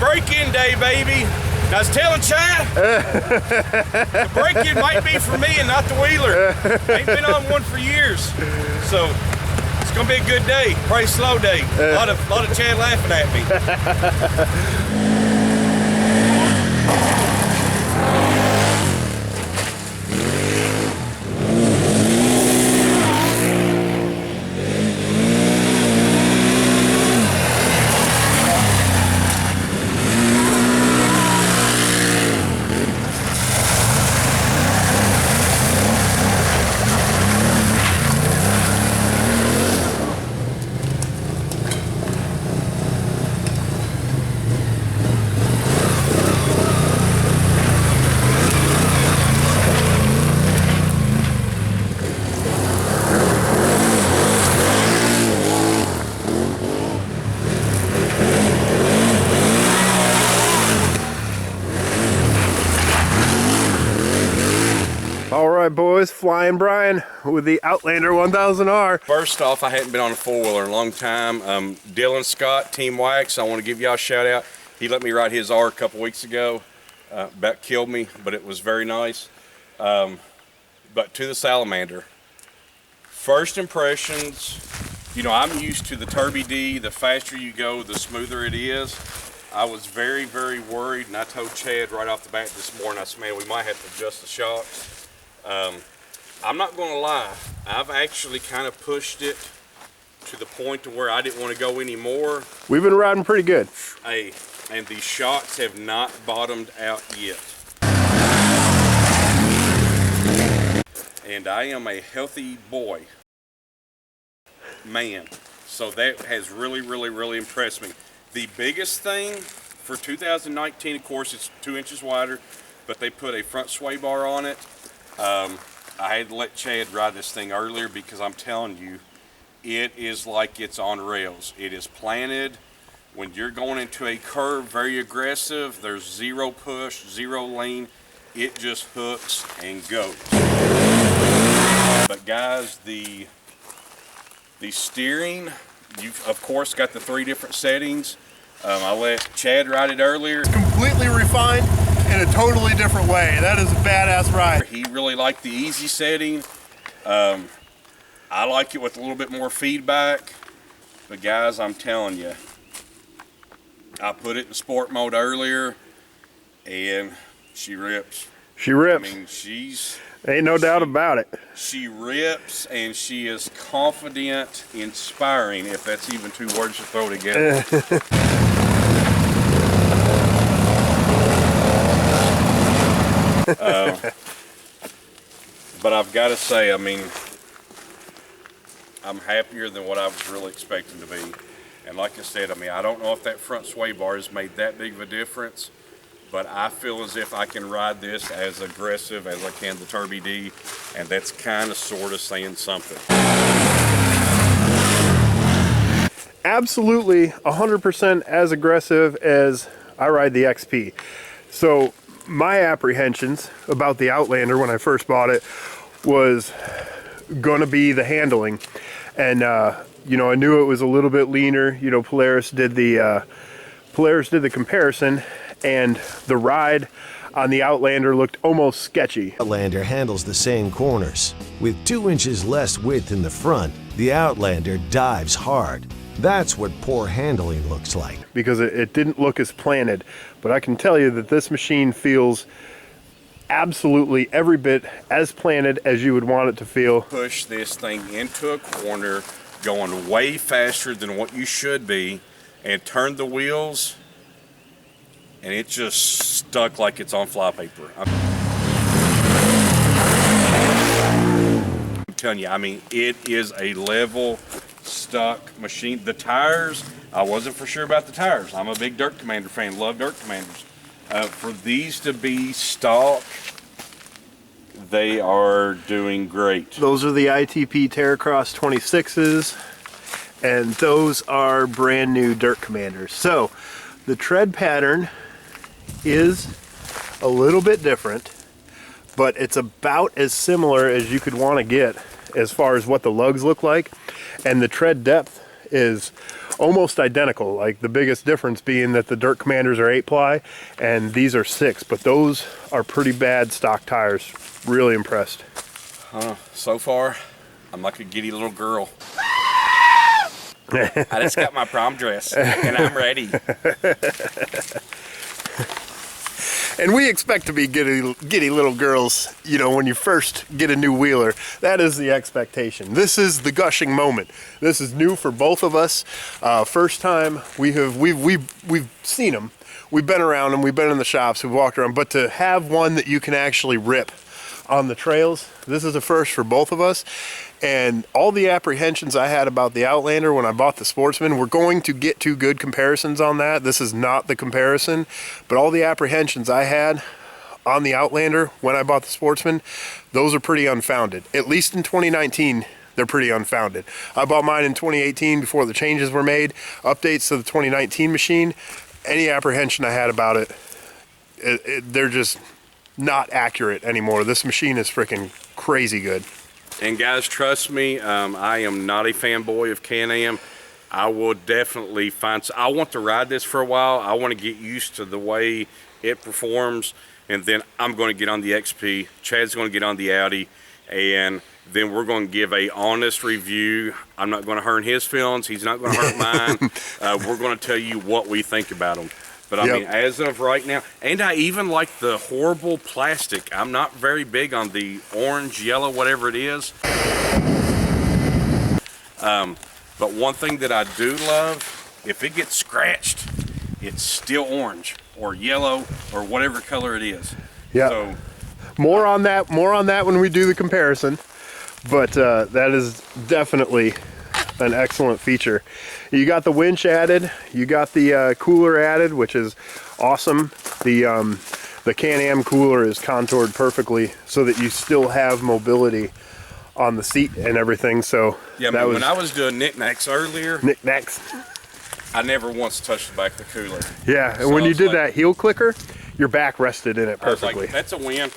break-in day, baby. I was telling Chad, the break-in might be for me and not the wheeler. I ain't been on one for years. So it's gonna be a good day, probably a slow day. A lot of Chad laughing at me. All right, boys, Flyin Brian with the Outlander 1000r. First off, I hadn't been on a four-wheeler in a long time. Dylan Scott, Team Wax, I want to give y'all a shout out. He let me ride his R a couple weeks ago. About killed me, but it was very nice. But to the Salamander, first impressions, you know, I'm used to the Turby D. The faster you go, the smoother it is. I was very, very worried, and I told Chad right off the bat this morning, I said, man, we might have to adjust the shocks. I'm not going to lie, I've actually kind of pushed it to the point to where I didn't want to go anymore. We've been riding pretty good. Hey, and these shocks have not bottomed out yet. And I am a healthy boy, man. So that has really impressed me. The biggest thing for 2019, of course, it's 2 inches wider, but they put a front sway bar on it. I had to let Chad ride this thing earlier because I'm telling you, it is like it's on rails. It is planted. When you're going into a curve, very aggressive, there's zero push, zero lean. It just hooks and goes. But guys, the steering, you've of course got the 3 different settings. I let Chad ride it earlier. It's completely refined in a totally different way. That is a badass ride. He really liked the easy setting. I like it with a little bit more feedback. But guys, I'm telling you, I put it in sport mode earlier, and she rips. She rips. I mean, ain't no doubt about it. She rips, and she is confident, inspiring, if that's even 2 words to throw together. But I've got to say, I mean, I'm happier than what I was really expecting to be. And like I said, I mean, I don't know if that front sway bar has made that big of a difference, but I feel as if I can ride this as aggressive as I can the Turby D, and that's kind of sort of saying something. Absolutely 100% as aggressive as I ride the XP. So my apprehensions about the Outlander when I first bought it was gonna be the handling. And you know, I knew it was a little bit leaner. You know, Polaris did the comparison, and the ride on the Outlander looked almost sketchy. Outlander handles the same corners. With 2 inches less width in the front, the Outlander dives hard. That's what poor handling looks like. Because it didn't look as planted. But I can tell you that this machine feels absolutely every bit as planted as you would want it to feel. Push this thing into a corner, going way faster than what you should be, and turn the wheels, and it just stuck like it's on flypaper. I'm telling you, I mean, it is a level stuck machine. The tires, I wasn't for sure about the tires. I'm a big Dirt Commander fan, love Dirt Commanders. For these to be stock, they are doing great. Those are the ITP Terracross 26s, and those are brand new Dirt Commanders. So the tread pattern is a little bit different, but it's about as similar as you could want to get as far as what the lugs look like, and the tread depth is almost identical. Like the biggest difference being that the Dirt Commanders are 8-ply and these are 6, but those are pretty bad stock tires. Really impressed. So far, I'm like a giddy little girl. I just got my prom dress and I'm ready. And we expect to be giddy little girls, you know, when you first get a new wheeler. That is the expectation. This is the gushing moment. This is new for both of us. First time we've seen them. We've been around them. We've been in the shops. We've walked around. But to have one that you can actually rip on the trails, this is a first for both of us. And all the apprehensions I had about the Outlander when I bought the Sportsman, we're going to get to good comparisons on that. This is not the comparison, but all the apprehensions I had on the Outlander when I bought the Sportsman, those are pretty unfounded. At least in 2019, they're pretty unfounded. I bought mine in 2018 before the changes were made, updates to the 2019 machine. Any apprehension I had about it, they're just not accurate anymore. This machine is freaking crazy good. And guys, trust me, I am not a fanboy of CanAm. I will definitely I want to ride this for a while. I want to get used to the way it performs, and then I'm going to get on the XP. Chad's going to get on the Audi, and then we're going to give a honest review. I'm not going to hurt his feelings. He's not going to hurt mine. We're going to tell you what we think about them. But I mean, as of right now, and I even like the horrible plastic. I'm not very big on the orange, yellow, whatever it is. But one thing that I do love, if it gets scratched, it's still orange or yellow or whatever color it is. Yeah. So, more on that when we do the comparison. But that is definitely an excellent feature. You got the winch added, you got the cooler added, which is awesome. The CanAm cooler is contoured perfectly so that you still have mobility on the seat and everything. So yeah, that when I was doing knickknacks earlier, I never once touched the back of the cooler. Yeah, and so when you did that heel clicker, your back rested in it perfectly. I was like, that's a win.